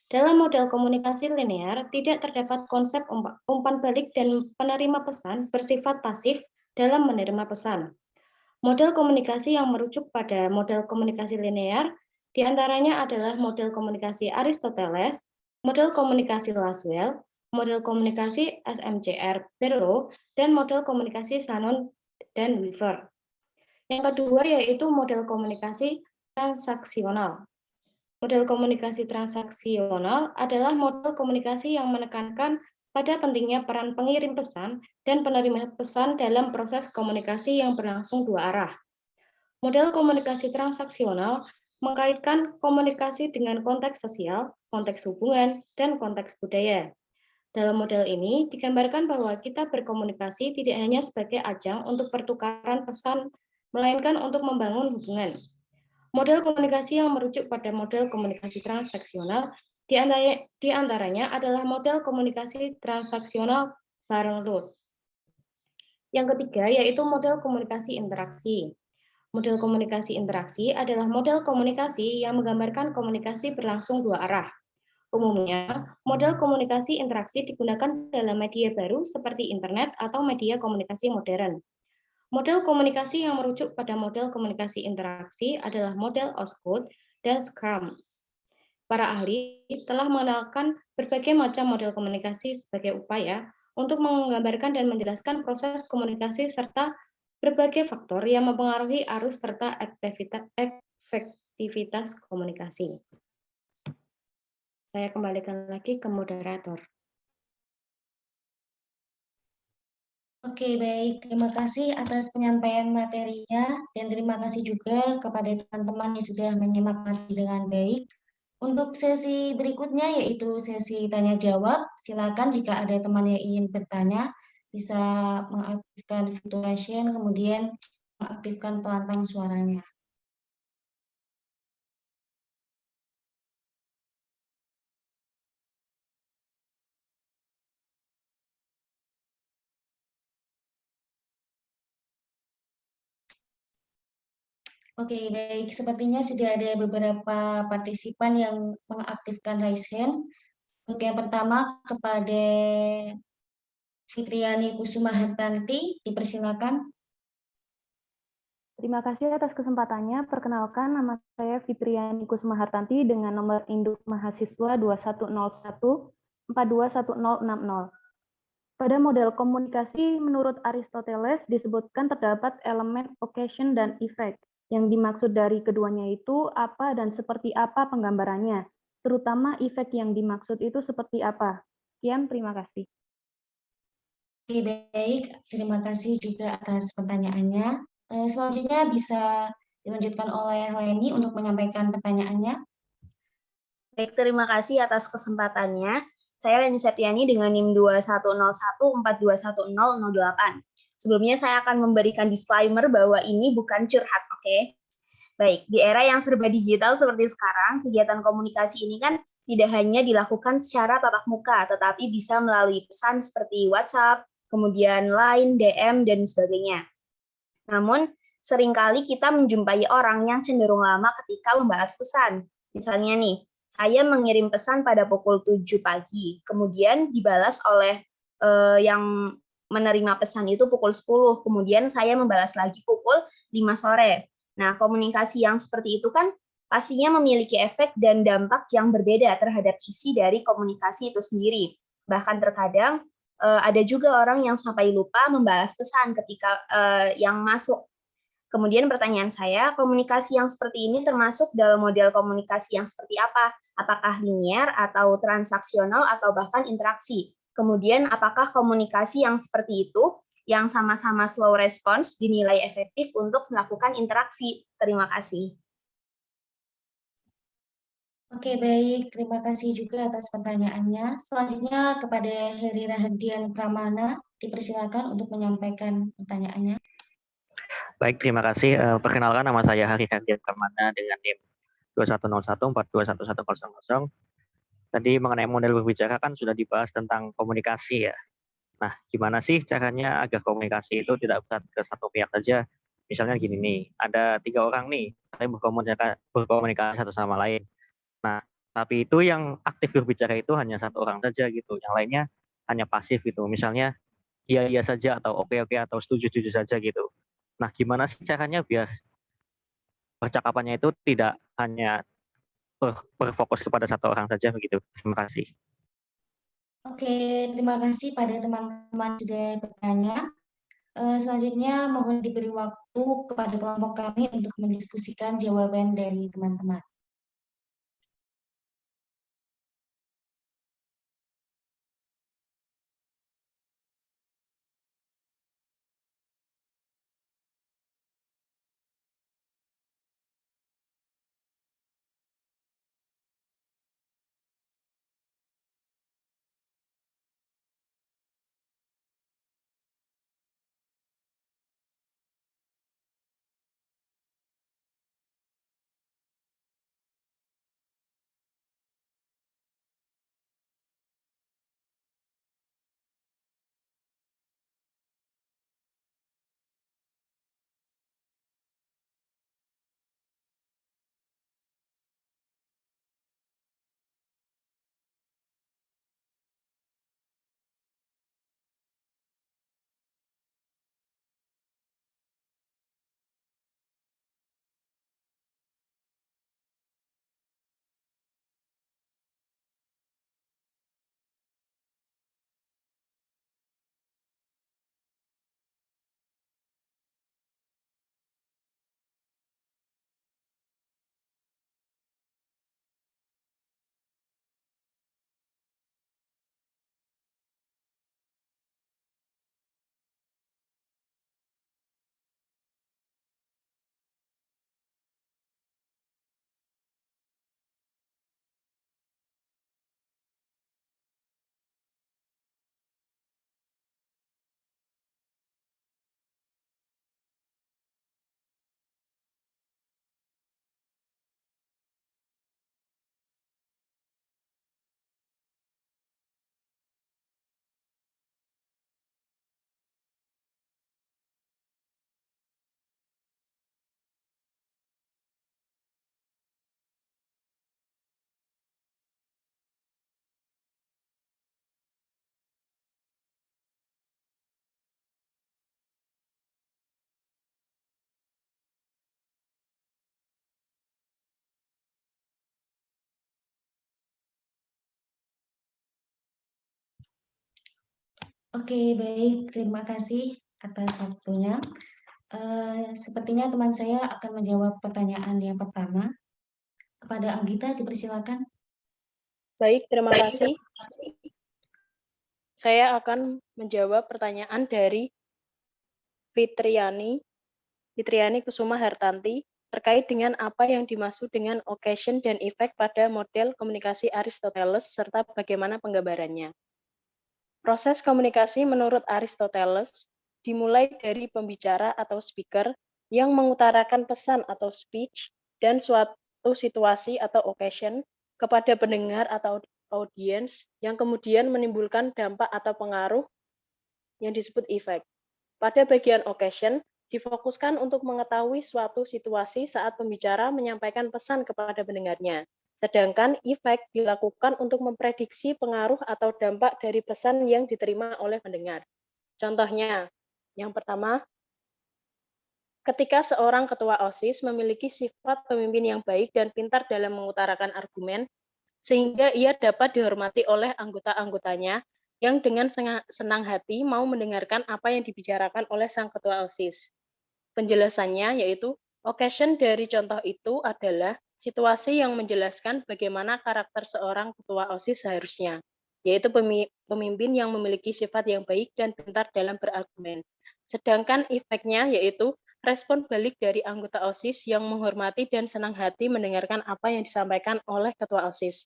Dalam model komunikasi linear, tidak terdapat konsep umpan balik dan penerima pesan bersifat pasif dalam menerima pesan. Model komunikasi yang merujuk pada model komunikasi linear diantaranya adalah model komunikasi Aristoteles, model komunikasi Laswell, model komunikasi SMCR Berlo, dan model komunikasi Shannon dan Weaver. Yang kedua yaitu model komunikasi transaksional. Model komunikasi transaksional adalah model komunikasi yang menekankan pada pentingnya peran pengirim pesan dan penerima pesan dalam proses komunikasi yang berlangsung dua arah. Model komunikasi transaksional mengkaitkan komunikasi dengan konteks sosial, konteks hubungan, dan konteks budaya. Dalam model ini digambarkan bahwa kita berkomunikasi tidak hanya sebagai ajang untuk pertukaran pesan, melainkan untuk membangun hubungan. Model komunikasi yang merujuk pada model komunikasi transaksional di antaranya adalah model komunikasi transaksional bareng load. Yang ketiga yaitu model komunikasi interaksi. Model komunikasi interaksi adalah model komunikasi yang menggambarkan komunikasi berlangsung dua arah. Umumnya, model komunikasi interaksi digunakan dalam media baru seperti internet atau media komunikasi modern. Model komunikasi yang merujuk pada model komunikasi interaksi adalah model Osgood dan Scrum. Para ahli telah mengenalkan berbagai macam model komunikasi sebagai upaya untuk menggambarkan dan menjelaskan proses komunikasi serta berbagai faktor yang mempengaruhi arus serta efektivitas komunikasi. Saya kembalikan lagi ke moderator. Oke, baik. Terima kasih atas penyampaian materinya dan terima kasih juga kepada teman-teman yang sudah menyimak materi dengan baik. Untuk sesi berikutnya yaitu sesi tanya jawab. Silakan jika ada teman yang ingin bertanya bisa mengaktifkan fitur question kemudian mengaktifkan pelantang suaranya. Oke, baik. Sepertinya sudah ada beberapa partisipan yang mengaktifkan raise hand. Untuk yang pertama, kepada Fitriani Kusuma Hartanti, dipersilakan. Terima kasih atas kesempatannya. Perkenalkan, nama saya Fitriani Kusuma Hartanti dengan nomor induk mahasiswa 2101 421060. Pada model komunikasi, menurut Aristoteles disebutkan terdapat elemen occasion dan effect. Yang dimaksud dari keduanya itu apa dan seperti apa penggambarannya, terutama efek yang dimaksud itu seperti apa. Sekian, terima kasih. Oke, baik. Terima kasih juga atas pertanyaannya. Selanjutnya bisa dilanjutkan oleh Leni untuk menyampaikan pertanyaannya. Baik, terima kasih atas kesempatannya. Saya Leni Septiani dengan NIM 2101421008. Sebelumnya saya akan memberikan disclaimer bahwa ini bukan curhat, oke? Baik, di era yang serba digital seperti sekarang, kegiatan komunikasi ini kan tidak hanya dilakukan secara tatap muka, tetapi bisa melalui pesan seperti WhatsApp, kemudian Line, DM, dan sebagainya. Namun, seringkali kita menjumpai orang yang cenderung lama ketika membalas pesan. Misalnya nih, saya mengirim pesan pada pukul 7 pagi, kemudian dibalas oleh yang menerima pesan itu pukul 10, kemudian saya membalas lagi pukul 5 sore. Nah, komunikasi yang seperti itu kan pastinya memiliki efek dan dampak yang berbeda terhadap isi dari komunikasi itu sendiri. Bahkan terkadang ada juga orang yang sampai lupa membalas pesan ketika yang masuk. Kemudian pertanyaan saya, komunikasi yang seperti ini termasuk dalam model komunikasi yang seperti apa? Apakah linier atau transaksional atau bahkan interaksi? Kemudian apakah komunikasi yang seperti itu yang sama-sama slow response dinilai efektif untuk melakukan interaksi? Terima kasih. Oke, baik. Terima kasih juga atas pertanyaannya. Selanjutnya kepada Heri Rahadian Pramana, dipersilakan untuk menyampaikan pertanyaannya. Baik, terima kasih. Perkenalkan, nama saya Hari Hardian Pramana dengan NIM 2101421100. Tadi mengenai model berbicara kan sudah dibahas tentang komunikasi ya. Nah, gimana sih caranya agar komunikasi itu tidak ke satu pihak saja? Misalnya gini nih, ada 3 orang nih, saya berkomunikasi satu sama lain. Nah, tapi itu yang aktif berbicara itu hanya 1 orang saja gitu, yang lainnya hanya pasif gitu. Misalnya iya saja atau oke atau setuju saja gitu. Nah, gimana sih caranya biar percakapannya itu tidak hanya berfokus kepada 1 orang saja begitu? Terima kasih. Oke, terima kasih pada teman-teman sudah bertanya. Selanjutnya mohon diberi waktu kepada kelompok kami untuk mendiskusikan jawaban dari teman-teman. Oke, baik. Terima kasih atas waktunya. Sepertinya teman saya akan menjawab pertanyaan yang pertama. Kepada Anggita, dipersilakan. Baik, terima kasih. Saya akan menjawab pertanyaan dari Fitriani Kusuma Hartanti terkait dengan apa yang dimaksud dengan occasion dan effect pada model komunikasi Aristoteles serta bagaimana penggambarannya. Proses komunikasi menurut Aristoteles dimulai dari pembicara atau speaker yang mengutarakan pesan atau speech dan suatu situasi atau occasion kepada pendengar atau audiens yang kemudian menimbulkan dampak atau pengaruh yang disebut effect. Pada bagian occasion, difokuskan untuk mengetahui suatu situasi saat pembicara menyampaikan pesan kepada pendengarnya. Sedangkan efek dilakukan untuk memprediksi pengaruh atau dampak dari pesan yang diterima oleh pendengar. Contohnya, yang pertama, ketika seorang ketua OSIS memiliki sifat pemimpin yang baik dan pintar dalam mengutarakan argumen, sehingga ia dapat dihormati oleh anggota-anggotanya yang dengan senang hati mau mendengarkan apa yang dibicarakan oleh sang ketua OSIS. Penjelasannya yaitu, occasion dari contoh itu adalah situasi yang menjelaskan bagaimana karakter seorang ketua OSIS seharusnya, yaitu pemimpin yang memiliki sifat yang baik dan pintar dalam berargumen. Sedangkan efeknya yaitu respon balik dari anggota OSIS yang menghormati dan senang hati mendengarkan apa yang disampaikan oleh ketua OSIS.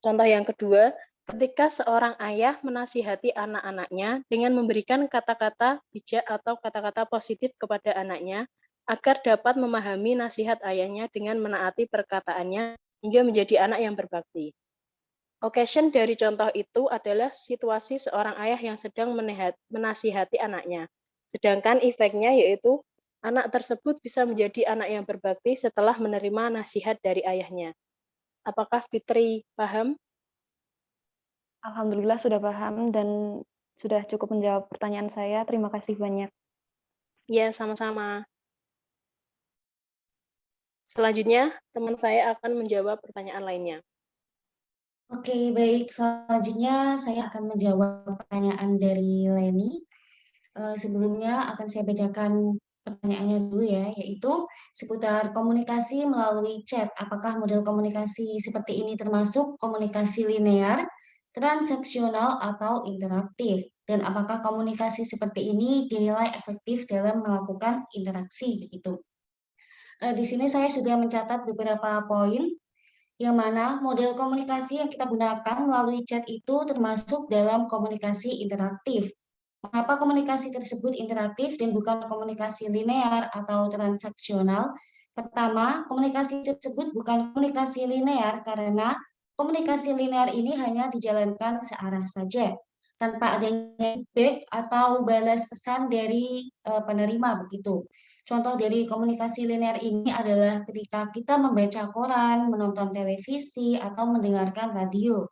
Contoh yang kedua, ketika seorang ayah menasihati anak-anaknya dengan memberikan kata-kata bijak atau kata-kata positif kepada anaknya, agar dapat memahami nasihat ayahnya dengan menaati perkataannya hingga menjadi anak yang berbakti. Occasion dari contoh itu adalah situasi seorang ayah yang sedang menasihati anaknya. Sedangkan efeknya yaitu anak tersebut bisa menjadi anak yang berbakti setelah menerima nasihat dari ayahnya. Apakah Fitri paham? Alhamdulillah sudah paham dan sudah cukup menjawab pertanyaan saya. Terima kasih banyak. Ya, sama-sama. Selanjutnya, teman saya akan menjawab pertanyaan lainnya. Oke, baik. Selanjutnya saya akan menjawab pertanyaan dari Leni. Sebelumnya akan saya bacakan pertanyaannya dulu ya, yaitu seputar komunikasi melalui chat. Apakah model komunikasi seperti ini termasuk komunikasi linear, transaksional, atau interaktif? Dan apakah komunikasi seperti ini dinilai efektif dalam melakukan interaksi? Begitu. Di sini saya sudah mencatat beberapa poin yang mana model komunikasi yang kita gunakan melalui chat itu termasuk dalam komunikasi interaktif. Mengapa komunikasi tersebut interaktif dan bukan komunikasi linear atau transaksional? Pertama, komunikasi tersebut bukan komunikasi linear karena komunikasi linear ini hanya dijalankan searah saja, tanpa adanya feedback atau balas pesan dari penerima begitu. Contoh dari komunikasi linear ini adalah ketika kita membaca koran, menonton televisi, atau mendengarkan radio.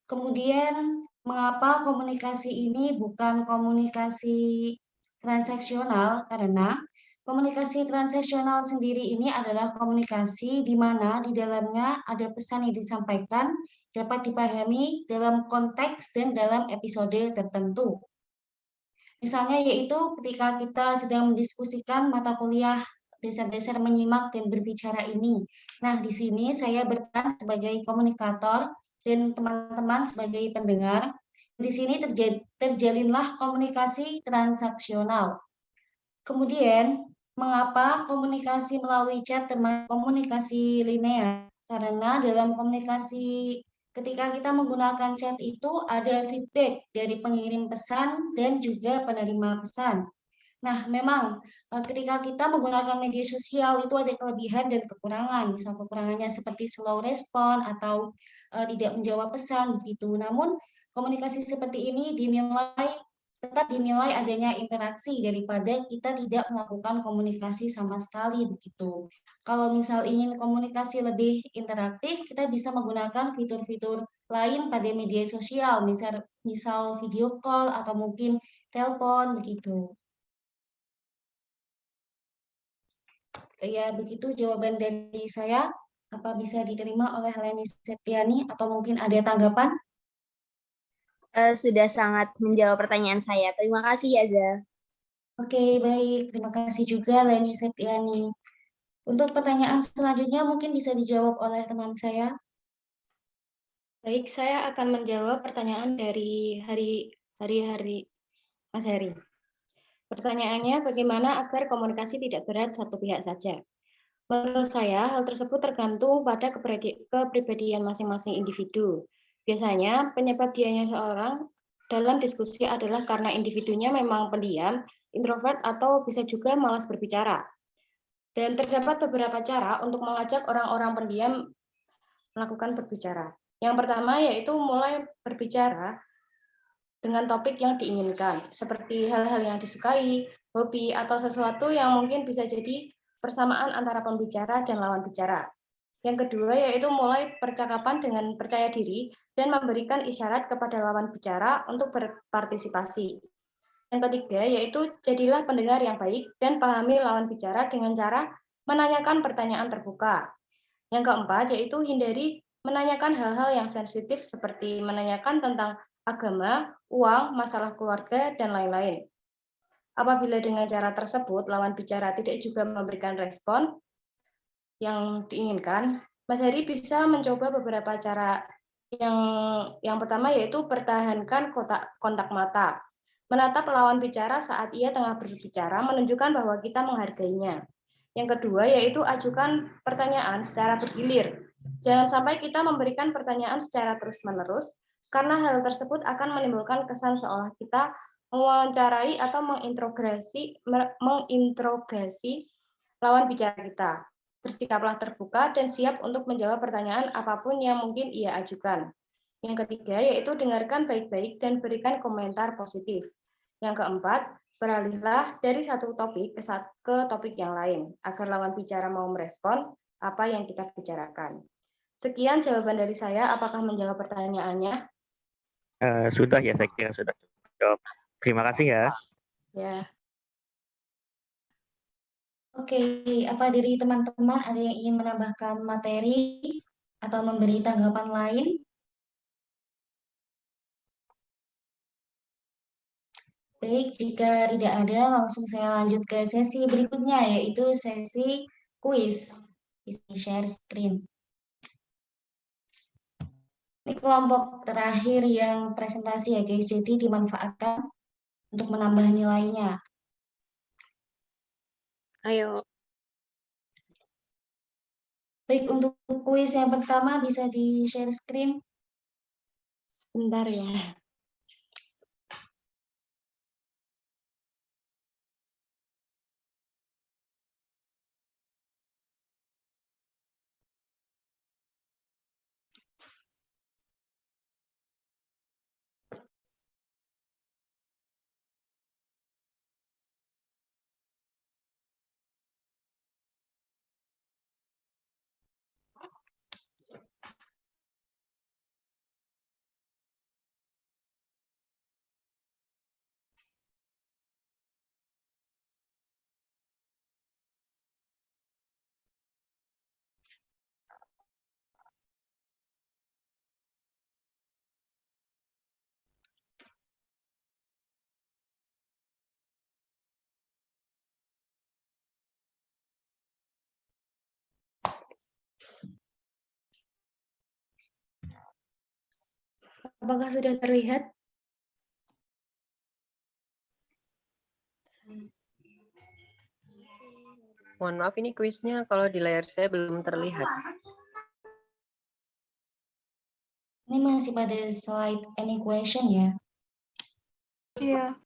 Kemudian, mengapa komunikasi ini bukan komunikasi transaksional? Karena komunikasi transaksional sendiri ini adalah komunikasi di mana di dalamnya ada pesan yang disampaikan dapat dipahami dalam konteks dan dalam episode tertentu. Misalnya yaitu ketika kita sedang mendiskusikan mata kuliah dasar-dasar menyimak dan berbicara ini. Nah, di sini saya berperan sebagai komunikator dan teman-teman sebagai pendengar. Di sini terjalinlah komunikasi transaksional. Kemudian, mengapa komunikasi melalui chat termasuk komunikasi linear? Karena dalam komunikasi ketika kita menggunakan chat itu ada feedback dari pengirim pesan dan juga penerima pesan. Nah, memang ketika kita menggunakan media sosial itu ada kelebihan dan kekurangan. Misal kekurangannya seperti slow respon atau tidak menjawab pesan begitu. Namun komunikasi seperti ini tetap dinilai adanya interaksi daripada kita tidak melakukan komunikasi sama sekali begitu. Kalau misal ingin komunikasi lebih interaktif, kita bisa menggunakan fitur-fitur lain pada media sosial, misal video call atau mungkin telepon begitu. Ya, begitu jawaban dari saya. Apa bisa diterima oleh Leni Septiani atau mungkin ada tanggapan? sudah sangat menjawab pertanyaan saya. Terima kasih ya, Za. Oke, baik. Terima kasih juga Leni Septiani. Untuk pertanyaan selanjutnya mungkin bisa dijawab oleh teman saya. Baik, saya akan menjawab pertanyaan dari hari Mas Heri. Pertanyaannya, bagaimana agar komunikasi tidak berat satu pihak saja? Menurut saya, hal tersebut tergantung pada kepribadian masing-masing individu. Biasanya, penyebab dianya seorang dalam diskusi adalah karena individunya memang pendiam, introvert, atau bisa juga malas berbicara. Dan terdapat beberapa cara untuk mengajak orang-orang pendiam melakukan berbicara. Yang pertama yaitu mulai berbicara dengan topik yang diinginkan, seperti hal-hal yang disukai, hobi, atau sesuatu yang mungkin bisa jadi persamaan antara pembicara dan lawan bicara. Yang kedua yaitu mulai percakapan dengan percaya diri dan memberikan isyarat kepada lawan bicara untuk berpartisipasi. Yang ketiga yaitu jadilah pendengar yang baik dan pahami lawan bicara dengan cara menanyakan pertanyaan terbuka. Yang keempat yaitu hindari menanyakan hal-hal yang sensitif seperti menanyakan tentang agama, uang, masalah keluarga, dan lain-lain. Apabila dengan cara tersebut lawan bicara tidak juga memberikan respon yang diinginkan, Mas Heri bisa mencoba beberapa cara. Yang pertama yaitu pertahankan kontak mata. Menatap lawan bicara saat ia tengah berbicara menunjukkan bahwa kita menghargainya. Yang kedua yaitu ajukan pertanyaan secara bergilir. Jangan sampai kita memberikan pertanyaan secara terus-menerus, karena hal tersebut akan menimbulkan kesan seolah kita mewawancarai atau menginterogasi lawan bicara kita. Bersikaplah terbuka dan siap untuk menjawab pertanyaan apapun yang mungkin ia ajukan. Yang ketiga yaitu dengarkan baik-baik dan berikan komentar positif. Yang keempat, beralihlah dari satu topik ke topik yang lain, agar lawan bicara mau merespon apa yang kita bicarakan. Sekian jawaban dari saya, apakah menjawab pertanyaannya? Sudah ya, saya kira sudah jawab. Terima kasih ya. Ya. Oke, apa dari teman-teman ada yang ingin menambahkan materi atau memberi tanggapan lain? Baik, jika tidak ada, langsung saya lanjut ke sesi berikutnya, yaitu sesi kuis. Bisa share screen. Ini kelompok terakhir yang presentasi ya guys, jadi dimanfaatkan untuk menambah nilainya. Ayo. Baik, untuk kuis yang pertama bisa di share screen. Bentar ya. Apakah sudah terlihat? Mohon maaf, ini kuisnya kalau di layar saya belum terlihat. Ini masih pada slide any question ya? Iya.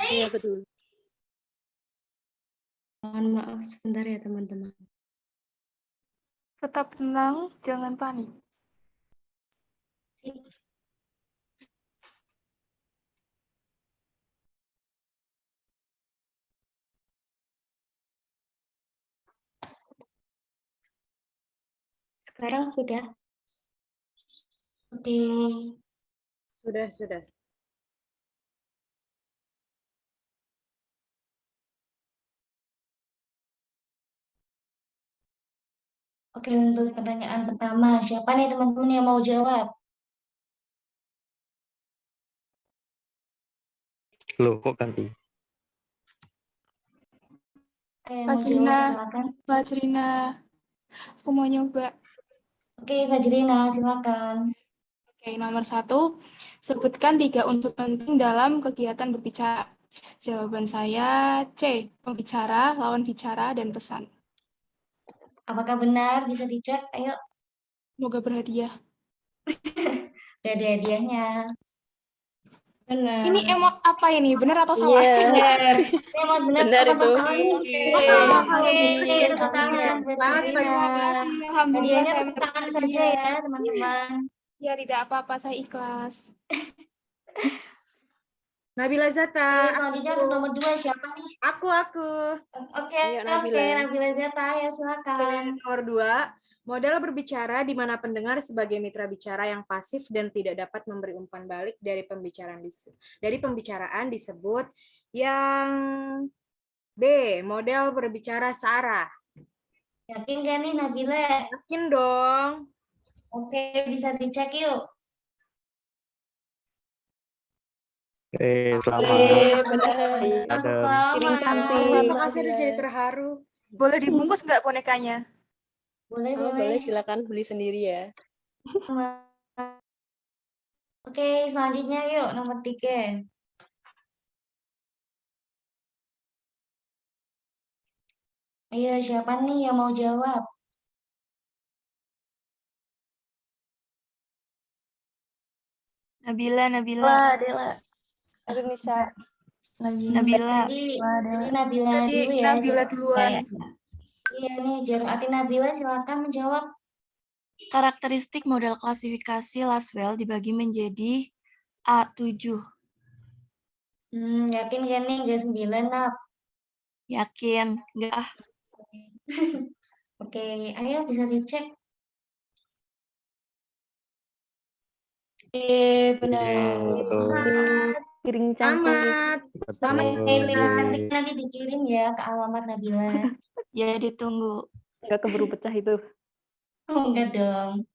Iya, betul. Mohon maaf sebentar ya teman-teman. Tetap tenang, jangan panik. Sekarang sudah? Oke. Sudah. Oke, untuk pertanyaan pertama, siapa nih teman-teman yang mau jawab? Loh, kok ganti? Mbak silakan. Fajrina, aku mau nyoba. Oke, Fajrina, silakan. Oke, nomor 1, sebutkan 3 unsur penting dalam kegiatan berbicara. Jawaban saya C, pembicara, lawan bicara, dan pesan. Apakah benar? Bisa dicek, ayo. Semoga berhadiah. Udah ada hadiahnya. Benar. Ini emot apa ini? Benar atau salah? Benar. Emot benar Benar apa itu. salah nih? Oke, tepuk tangan buat Fajrina. Alhamdulillah Hadiahnya saya tepuk tangan mendapat saja hadiah. ya, teman-teman. Ya, tidak apa-apa, saya ikhlas. Nabila Zata. Oke, selanjutnya untuk nomor 2 siapa nih? Aku. Oke, Ayo, Nabila. Nabila Zeta, ya silakan. Nomor 2, model berbicara di mana pendengar sebagai mitra bicara yang pasif dan tidak dapat memberi umpan balik dari pembicaraan disebut yang B, model berbicara searah. Yakin gak nih Nabila? Yakin dong. Oke, bisa dicek yuk. Selamat. Benar. Piring cantik. Makasih udah jadi terharu. Boleh dibungkus nggak bonekanya? Boleh, Boleh, silakan beli sendiri ya. Oke, selanjutnya yuk nomor 3. Ayo, siapa nih yang mau jawab? Nabila. Adela. Aduh, Nisa. Nabila. Jadi Nabila dulu ya. Nabila duluan. Iya nih, Jarumati Nabila silakan menjawab. Karakteristik model klasifikasi Laswell dibagi menjadi A7. Yakin gak nih? Gak 9, Nap? Yakin? Enggak ah. Oke, ayo bisa dicek. Benar. Piring cantik. Selamat. Nanti dikirim ya ke alamat Nabila. Ya, ditunggu. Nggak keburu pecah itu. Oh, enggak dong.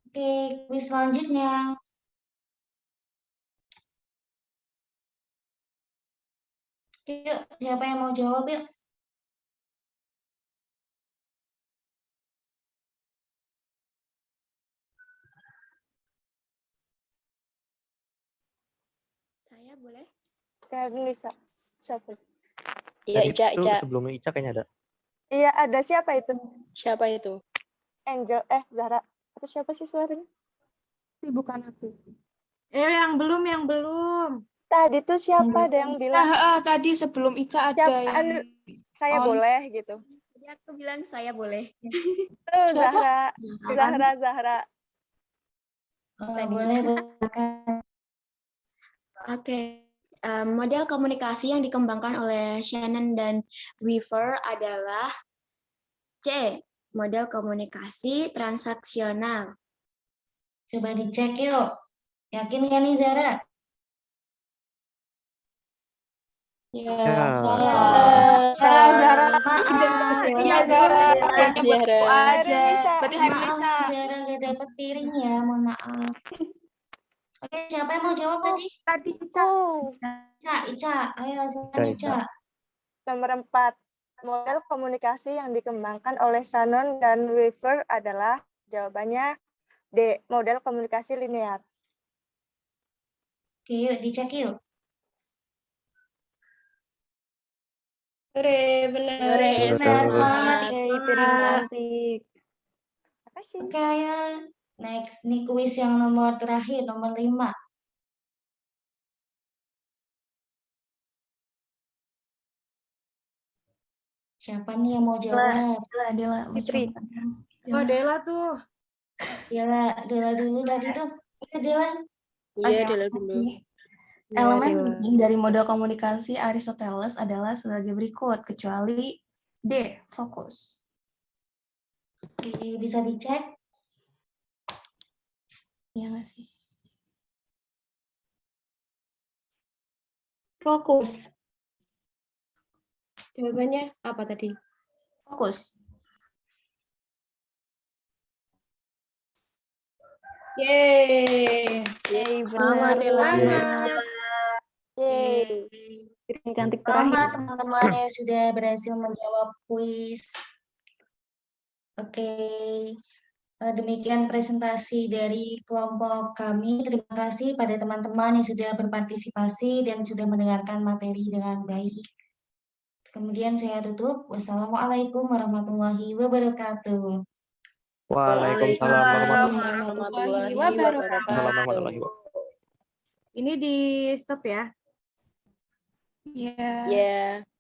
Oke, kuis selanjutnya. Yuk, siapa yang mau jawab yuk? Saya boleh? Nisa. Siapa? Iya, Ica. Sebelumnya Ica kayaknya ada. Iya, ada. Siapa itu? Siapa itu? Angel. Zahra. Atau siapa sih suaranya? Bukan aku. Yang belum. Tadi tuh siapa ada yang bilang? Tadi sebelum Ica ada yang saya boleh gitu. Jadi aku bilang saya boleh. Tuh, Zahra. Boleh. Oke. Model komunikasi yang dikembangkan oleh Shannon dan Weaver adalah C. Model komunikasi transaksional. Coba dicek yuk. Yakin gak nih Zara? Zara. Iya, Zara. Kayaknya buat aku aja. Berarti hari Nisa. Zara gak dapat piring ya, mohon maaf. Oke, siapa yang mau jawab tadi? Tadi Ica. Ayo, silakan Ica. Nomor 4. Model komunikasi yang dikembangkan oleh Shannon dan Weaver adalah jawabannya D. Model komunikasi linear. Oke, yuk dicek yuk. Benar. Selamat Piring cantik. Makasih. Oke, ayo. Next, nih kuis yang nomor terakhir, nomor 5. Siapa nih yang mau jawab? Adela. Fitri. Adela tuh. Dela dulu tadi tuh. Dela. Iya, Dela dulu. Elemen penting dari model komunikasi Aristoteles adalah sebagai berikut, kecuali D. Fokus. Oke, bisa dicek. Iya nggak sih? Fokus. Jawabannya apa tadi? Fokus. Yeay. Yeay, Selamat benar. Selamat. Yeay. Piring cantik Selamat terakhir. teman-teman yang sudah berhasil menjawab kuis. Oke, demikian presentasi dari kelompok kami. Terima kasih pada teman-teman yang sudah berpartisipasi dan sudah mendengarkan materi dengan baik. Kemudian saya tutup. Wassalamualaikum warahmatullahi wabarakatuh. Waalaikumsalam warahmatullahi wabarakatuh. Ini di stop ya. Ya. Ya.